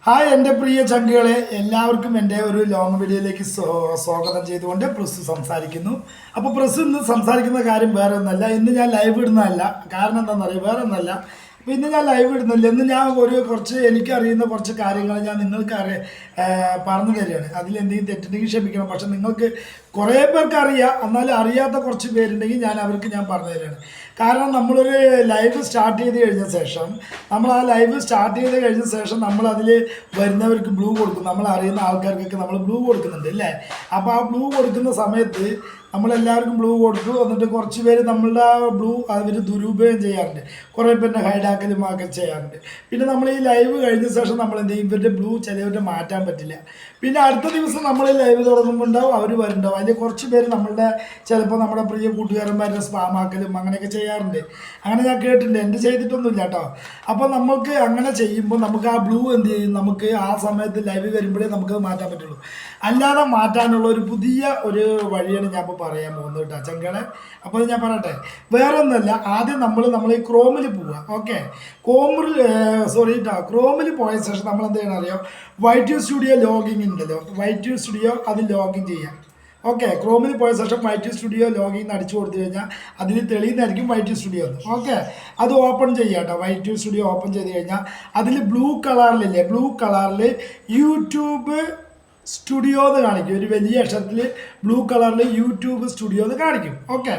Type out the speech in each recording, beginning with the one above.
Hi എൻ്റെ പ്രിയ ചങ്കുകളെ, എല്ലാവർക്കും എൻ്റെ ഒരു ലോങ് വീഡിയോയിലേക്ക് സ്വാഗതം ചെയ്തുകൊണ്ട് പ്രസ് സംസാരിക്കുന്നു. അപ്പോൾ പ്രസ് ഇന്ന് സംസാരിക്കുന്ന കാര്യം വേറെ ഒന്നല്ല. ഇന്ന് ഞാൻ ലൈവ് ഇടുന്നതല്ല. കാരണം എന്താണെന്ന് അറിയാം, വേറെ ഒന്നല്ല. അപ്പോൾ ഇന്ന് ഞാൻ ലൈവ് ഇടുന്നില്ല. ഇന്ന് ഞാൻ കുറച്ച് എനിക്കറിയുന്ന കുറച്ച് കാര്യങ്ങൾ ഞാൻ നിങ്ങൾക്ക് പറഞ്ഞു തരികയാണ്. അതിലെന്തെങ്കിലും തെറ്റുണ്ടെങ്കിൽ ക്ഷമിക്കണം. പക്ഷെ നിങ്ങൾക്ക് കുറേ പേർക്ക് അറിയാം, എന്നാലും അറിയാത്ത കുറച്ച് പേരുണ്ടെങ്കിൽ ഞാൻ പറഞ്ഞു തരികയാണ്. കാരണം നമ്മളൊരു ലൈവ് സ്റ്റാർട്ട് ചെയ്ത് കഴിഞ്ഞ ശേഷം നമ്മൾ അതിൽ വരുന്നവർക്ക് ബ്ലൂ കൊടുക്കും. നമ്മൾ അറിയുന്ന ആൾക്കാർക്കൊക്കെ നമ്മൾ ബ്ലൂ കൊടുക്കുന്നുണ്ട് അല്ലേ. അപ്പോൾ ആ ബ്ലൂ കൊടുക്കുന്ന സമയത്ത് നമ്മളെല്ലാവർക്കും ബ്ലൂ കൊടുക്കും. എന്നിട്ട് കുറച്ച് പേര് നമ്മളുടെ ആ ബ്ലൂ അവർ ദുരുപയോഗം ചെയ്യാറുണ്ട്. കുറേ പേരുടെ ഹൈഡാക്കലും ഒക്കെ ചെയ്യാറുണ്ട്. പിന്നെ നമ്മൾ ഈ ലൈവ് കഴിഞ്ഞ ശേഷം നമ്മൾ എന്ത് ചെയ്യും, ഇവരുടെ ബ്ലൂ ചിലവരുടെ മാറ്റാൻ പറ്റില്ല. പിന്നെ അടുത്ത ദിവസം നമ്മൾ ലൈവ് തുടങ്ങുമ്പോൾ ഉണ്ടാവും, അവർ വരുന്നുണ്ടാവും. അതിൽ കുറച്ച് പേര് ചിലപ്പോൾ നമ്മുടെ പ്രിയ കൂട്ടുകാരന്മാരുടെ സ്പാമാക്കലും അങ്ങനെയൊക്കെ ചെയ്യാറുണ്ട്. അങ്ങനെ ഞാൻ കേട്ടിട്ടുണ്ട്, എൻ്റെ ചെയ്തിട്ടൊന്നുമില്ല കേട്ടോ. അപ്പോൾ നമുക്ക് അങ്ങനെ ചെയ്യുമ്പോൾ നമുക്ക് ആ ബ്ലൂ എന്ത് ചെയ്യും, നമുക്ക് ആ സമയത്ത് ലൈവ് വരുമ്പോഴേ നമുക്കത് മാറ്റാൻ പറ്റുള്ളൂ. അല്ലാതെ മാറ്റാനുള്ള ഒരു പുതിയ ഒരു വഴിയാണ് ഞാൻ ഇപ്പോൾ പറയാൻ പോകുന്നത് കേട്ടോ ചങ്കളെ. അപ്പോൾ ഞാൻ പറയട്ടെ, വേറെ ഒന്നുമല്ല. ആദ്യം നമ്മൾ ഈ ക്രോമിൽ പോവുക. ഓക്കെ, ക്രോമിൽ പോയ ശേഷം നമ്മൾ എന്ത് ചെയ്യണം അറിയോ, വൈറ്റ് സ്റ്റുഡിയോ ലോഗിൻ ഉണ്ടല്ലോ, വൈറ്റ് സ്റ്റുഡിയോ അത് ലോഗിൻ ചെയ്യാം. ഓക്കെ, ക്രോമിൽ പോയ ശേഷം വൈറ്റ് സ്റ്റുഡിയോ ലോഗിൻ അടിച്ചു കൊടുത്തു കഴിഞ്ഞാൽ അതിൽ തെളിയുന്നതായിരിക്കും വൈറ്റ് സ്റ്റുഡിയോ എന്ന്. ഓക്കെ, അത് ഓപ്പൺ ചെയ്യാം കേട്ടോ. വൈറ്റ് സ്റ്റുഡിയോ ഓപ്പൺ ചെയ്ത് കഴിഞ്ഞാൽ അതിൽ ബ്ലൂ കളറിൽ യൂട്യൂബ് സ്റ്റുഡിയോ എന്ന് കാണിക്കും. ഒരു വലിയ അക്ഷരത്തിൽ ബ്ലൂ കളറിൽ യൂട്യൂബ് സ്റ്റുഡിയോ എന്ന് കാണിക്കും. ഓക്കെ,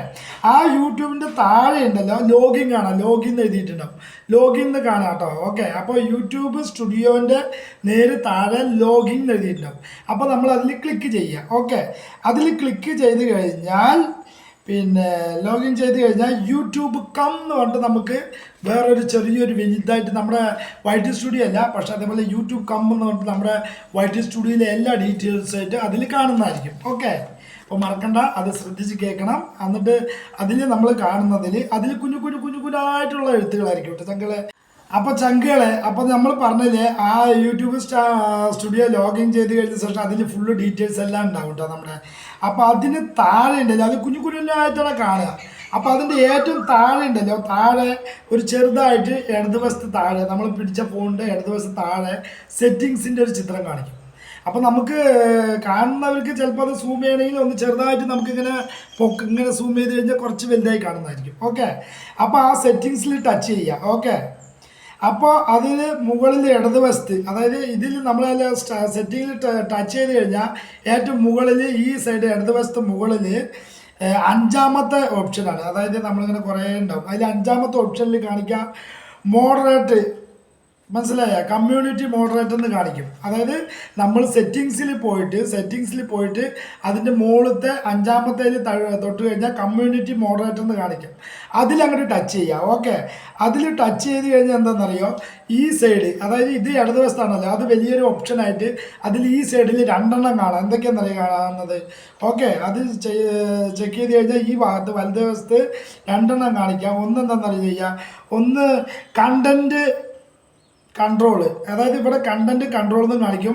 ആ യൂട്യൂബിൻ്റെ താഴെ ഉണ്ടല്ലോ ലോഗിൻ കാണാം, ലോഗിൻ എഴുതിയിട്ടുണ്ടാവും, ലോഗിൻ എന്ന് കാണാം കേട്ടോ. ഓക്കെ, അപ്പോൾ യൂട്യൂബ് സ്റ്റുഡിയോൻ്റെ നേരെ താഴെ ലോഗിൻ എഴുതിയിട്ടുണ്ടാവും. അപ്പോൾ നമ്മൾ അതിൽ ക്ലിക്ക് ചെയ്യുക. ഓക്കെ, അതിൽ ക്ലിക്ക് ചെയ്ത് കഴിഞ്ഞാൽ ലോഗിൻ ചെയ്ത് കഴിഞ്ഞാൽ യൂട്യൂബ് കം എന്ന് പറഞ്ഞിട്ട് നമുക്ക് വേറൊരു ചെറിയൊരു വലുതായിട്ട് നമ്മുടെ വൈറ്റ് സ്റ്റുഡിയോ അല്ല, പക്ഷേ അതേപോലെ യൂട്യൂബ് കം എന്ന് പറഞ്ഞിട്ട് നമ്മുടെ വൈറ്റ് സ്റ്റുഡിയോയിലെ എല്ലാ ഡീറ്റെയിൽസായിട്ട് അതിൽ കാണുന്നതായിരിക്കും. ഓക്കെ, അപ്പോൾ മറക്കണ്ട, അത് ശ്രദ്ധിച്ച് കേൾക്കണം. എന്നിട്ട് അതിൽ നമ്മൾ കാണുന്നതിൽ അതിൽ കുഞ്ഞായിട്ടുള്ള എഴുത്തുകളായിരിക്കും കേട്ടോ ചങ്കളെ. അപ്പോൾ നമ്മൾ പറഞ്ഞില്ലേ, ആ യൂട്യൂബ് സ്റ്റുഡിയോ ലോഗിൻ ചെയ്ത് കഴിഞ്ഞ ശേഷം അതിൽ ഫുള്ള് ഡീറ്റെയിൽസ് എല്ലാം ഉണ്ടാവും കേട്ടോ നമ്മുടെ. അപ്പോൾ അതിന് താഴെ ഉണ്ടല്ലോ, അത് കുഞ്ഞായിട്ടാണ് കാണുക. അപ്പോൾ അതിൻ്റെ ഏറ്റവും താഴെ ഉണ്ടല്ലോ, താഴെ ഒരു ചെറുതായിട്ട് ഇടതുവശത്ത് താഴെ നമ്മൾ പിടിച്ച ഫോണിൻ്റെ ഇടതുവശത്ത് താഴെ സെറ്റിങ്സിൻ്റെ ഒരു ചിത്രം കാണിക്കും. അപ്പോൾ നമുക്ക് കാണുന്നവർക്ക് ചിലപ്പോൾ അത് സൂം ചെയ്യണമെങ്കിൽ ഒന്ന് ചെറുതായിട്ട് നമുക്കിങ്ങനെ ഇങ്ങനെ സൂം ചെയ്ത് കഴിഞ്ഞാൽ കുറച്ച് വലുതായി കാണുന്നതായിരിക്കും. ഓക്കെ, അപ്പോൾ ആ സെറ്റിങ്സിൽ ടച്ച് ചെയ്യുക. ഓക്കെ, അപ്പോൾ അതിൽ മുകളിൽ ഇടതുവശത്ത്, അതായത് ഇതിൽ നമ്മൾ സെറ്റിങ്ങിൽ ടച്ച് ചെയ്ത് കഴിഞ്ഞാൽ ഏറ്റവും മുകളിൽ ഈ സൈഡ് ഇടതുവശത്ത് മുകളിൽ അഞ്ചാമത്തെ ഓപ്ഷനാണ്. അതായത് നമ്മളിങ്ങനെ കുറേ ഉണ്ടാവും, അതിൽ അഞ്ചാമത്തെ ഓപ്ഷനിൽ കാണിക്കുക മോഡറേറ്റ്, മനസ്സിലായ, കമ്മ്യൂണിറ്റി മോഡറേറ്റർ എന്ന് കാണിക്കും. അതായത് നമ്മൾ സെറ്റിങ്സിൽ പോയിട്ട് അതിൻ്റെ മുകളിലത്തെ അഞ്ചാമത്തേൽ തൊട്ട് കഴിഞ്ഞാൽ കമ്മ്യൂണിറ്റി മോഡറേറ്റർ എന്ന് കാണിക്കും. അതിലങ്ങോട്ട് ടച്ച് ചെയ്യുക. ഓക്കെ, അതിൽ ടച്ച് ചെയ്ത് കഴിഞ്ഞാൽ എന്താണെന്നറിയോ, ഈ സൈഡ്, അതായത് ഇത് ഇടതുവശത്താണല്ലോ, അത് വലിയൊരു ഓപ്ഷനായിട്ട് അതിൽ ഈ സൈഡിൽ രണ്ടെണ്ണം കാണാം. എന്തൊക്കെയാണെന്നറിയാം കാണുന്നത്. ഓക്കെ, അത് ചെക്ക് ചെയ്ത് കഴിഞ്ഞാൽ ഈ ഭാഗത്ത് വലതുവശത്ത് രണ്ടെണ്ണം കാണിക്കാം. ഒന്നെന്താണെന്നറിയാം ചെയ്യുക, ഒന്ന് കണ്ടൻറ്റ് കൺട്രോൾ, അതായത് ഇവിടെ കണ്ടന്റ് കൺട്രോൾ എന്നും കാണിക്കും.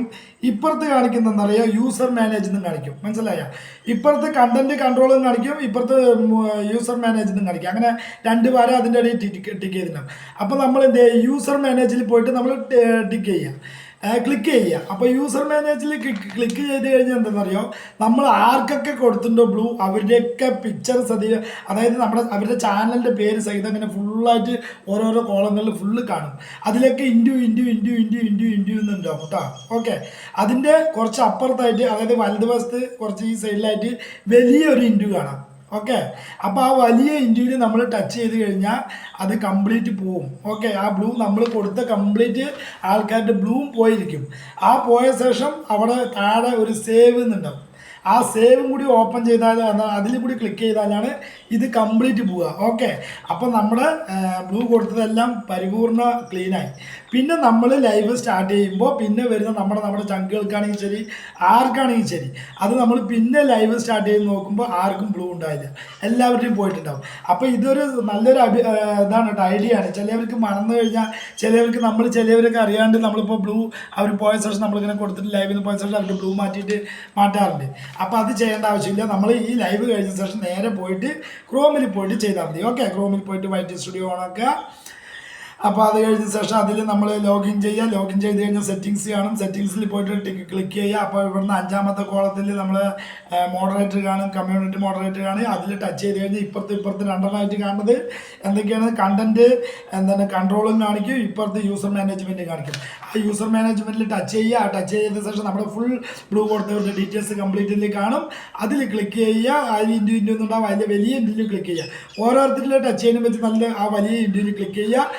ഇപ്പുറത്ത് കാണിക്കുന്നതെന്നറിയാം യൂസർ മാനേജ് എന്നും കാണിക്കും. മനസ്സിലായ, ഇപ്പുറത്ത് കണ്ടന്റ് കൺട്രോൾ എന്നും കാണിക്കും, ഇപ്പുറത്ത് യൂസർ മാനേജ് എന്നും കാണിക്കും. അങ്ങനെ രണ്ട് വാരം അതിൻ്റെ ഇടയിൽ ടിക്ക് ചെയ്തിട്ടുണ്ടാവും. അപ്പോൾ നമ്മൾ എന്ത് ചെയ്യുക, യൂസർ മാനേജിൽ പോയിട്ട് നമ്മൾ ടിക്ക് ചെയ്യുക, ക്ലിക്ക് ചെയ്യുക. അപ്പോൾ യൂസർ മാനേജിൽ ക്ലിക്ക് ചെയ്ത് കഴിഞ്ഞാൽ എന്താണെന്നറിയോ, നമ്മൾ ആർക്കൊക്കെ കൊടുത്തിട്ടുണ്ടോ ബ്ലൂ അവരുടെയൊക്കെ പിക്ചർ അതായത് അവരുടെ ചാനലിൻ്റെ പേര് സഹിതം അങ്ങനെ ഫുള്ളായിട്ട് ഓരോരോ കോളങ്ങളിൽ ഫുള്ള് കാണും. അതിലൊക്കെ ഇൻഡു എന്നുണ്ടാവും കേട്ടോ. ഓക്കെ, അതിൻ്റെ കുറച്ച് അപ്പുറത്തായിട്ട്, അതായത് വലതുവശത്ത് കുറച്ച് ഈ സൈഡിലായിട്ട് വലിയൊരു ഇൻഡു കാണാം. ഓക്കെ, അപ്പോൾ ആ വലിയ ഇൻഡ്യൂവിൽ നമ്മൾ ടച്ച് ചെയ്ത് കഴിഞ്ഞാൽ അത് കംപ്ലീറ്റ് പോവും. ഓക്കെ, ആ ബ്ലൂ നമ്മൾ കൊടുത്ത കംപ്ലീറ്റ് ആൾക്കാരുടെ ബ്ലൂവും പോയിരിക്കും. ആ പോയ ശേഷം അവിടെ താഴെ ഒരു സേവ് എന്നുണ്ടാവും. ആ സേവും കൂടി ഓപ്പൺ ചെയ്താൽ, അതിൽ കൂടി ക്ലിക്ക് ചെയ്താലാണ് ഇത് കംപ്ലീറ്റ് പോവുക. ഓക്കെ, അപ്പോൾ നമ്മുടെ ബ്ലൂ കൊടുത്തതെല്ലാം പരിപൂർണ്ണ ക്ലീനായി. പിന്നെ നമ്മൾ ലൈവ് സ്റ്റാർട്ട് ചെയ്യുമ്പോൾ പിന്നെ വരുന്ന നമ്മുടെ ചങ്കുകൾക്കാണെങ്കിൽ ശരി, ആർക്കാണെങ്കിൽ ശരി, അത് നമ്മൾ പിന്നെ ലൈവ് സ്റ്റാർട്ട് ചെയ്ത് നോക്കുമ്പോൾ ആർക്കും ബ്ലൂ ഉണ്ടായില്ല, എല്ലാവരുടെയും പോയിട്ടുണ്ടാവും. അപ്പോൾ ഇതൊരു നല്ലൊരു ഇതാണ് കേട്ടോ, ഐഡിയ ആണ്. ചിലവർക്ക് മറന്നു കഴിഞ്ഞാൽ ചിലവരൊക്കെ അറിയാണ്ട് നമ്മളിപ്പോൾ ബ്ലൂ അവർ പോയ ശേഷം നമ്മളിങ്ങനെ കൊടുത്തിട്ട് ലൈവിൽ നിന്ന് പോയ ശേഷം അവർക്ക് ബ്ലൂ മാറ്റാറുണ്ട്. അപ്പോൾ അത് ചെയ്യേണ്ട ആവശ്യമില്ല. നമ്മൾ ഈ ലൈവ് കഴിഞ്ഞ ശേഷം നേരെ പോയിട്ട് ക്രോമിൽ പോയിട്ട് ചെയ്താൽ മതി. ഓക്കെ, ക്രോമിൽ പോയിട്ട് വൈറ്റ് സ്റ്റുഡിയോ ഓണാക്കുക. അപ്പോൾ അത് കഴിഞ്ഞ ശേഷം അതിൽ നമ്മൾ ലോഗിൻ ചെയ്യുക. ലോഗിൻ ചെയ്ത് കഴിഞ്ഞാൽ സെറ്റിങ്സ് കാണും. സെറ്റിങ്സിൽ പോയിട്ട് ക്ലിക്ക് ചെയ്യുക. അപ്പോൾ ഇവിടുന്ന് 5ാമത്തെ കോളത്തിൽ നമ്മൾ മോഡറേറ്റർ കാണും, കമ്മ്യൂണിറ്റി മോഡറേറ്റർ കാണും. അതിൽ ടച്ച് ചെയ്ത് കഴിഞ്ഞാൽ ഇപ്പുറത്ത് രണ്ടെണ്ണമായിട്ട് കാണുന്നത് എന്തൊക്കെയാണ്? കണ്ടന്റ് എന്താണ് കൺട്രോളും കാണിക്കും, ഇപ്പുറത്ത് യൂസർ മാനേജ്മെൻറ്റ് കാണിക്കും. ആ യൂസർ മാനേജ്മെൻറ്റിൽ ടച്ച് ചെയ്യുക. ടച്ച് ചെയ്ത ശേഷം നമ്മുടെ ഫുൾ ബ്ലൂ കൊടുത്തവരുടെ ഡീറ്റെയിൽസ് കംപ്ലീറ്റ്ലി കാണും. അതിൽ ക്ലിക്ക് ചെയ്യുക. അതിൽ ഇൻഡു എന്നുണ്ടാവും, അതിൽ വലിയ ഇൻഡുവിൽ ക്ലിക്ക് ചെയ്യുക. ഓരോരുത്തരിൽ ടച്ച് ചെയ്യുന്ന വെച്ച് നല്ല ആ വലിയ ഇൻഡുവിൽ ക്ലിക്ക് ചെയ്യുക.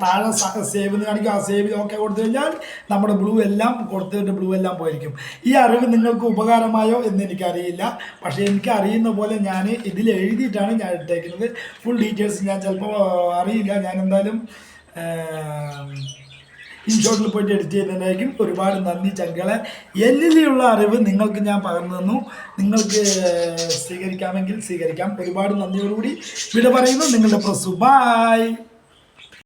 താഴെ സേവ് എന്ന് കാണിക്കും. ആ സേവിൽ ഓക്കെ കൊടുത്തു കഴിഞ്ഞാൽ നമ്മുടെ ബ്ലൂ എല്ലാം കൊടുത്തതിൻ്റെ ബ്ലൂ എല്ലാം പോയിരിക്കും. ഈ അറിവ് നിങ്ങൾക്ക് ഉപകാരമായോ എന്ന് എനിക്കറിയില്ല. പക്ഷേ എനിക്ക് അറിയുന്ന പോലെ ഞാൻ ഇതിൽ എഴുതിയിട്ടാണ് ഞാൻ ഇട്ടേക്കുന്നത്. ഫുൾ ഡീറ്റെയിൽസ് ഞാൻ ചിലപ്പോൾ അറിയില്ല. ഞാൻ എന്തായാലും ഇൻഷോട്ടിൽ പോയിട്ട് എഡിറ്റ് ചെയ്യുന്നതായിരിക്കും. ഒരുപാട് നന്ദി ചങ്കളെ. എന്നിലുള്ള അറിവ് നിങ്ങൾക്ക് ഞാൻ പകർന്നു തന്നു. നിങ്ങൾക്ക് സ്വീകരിക്കാമെങ്കിൽ സ്വീകരിക്കാം. ഒരുപാട് നന്ദിയോടുകൂടി വിട പറയുന്നു. നിങ്ങളുടെ പ്രസു. ബൈ.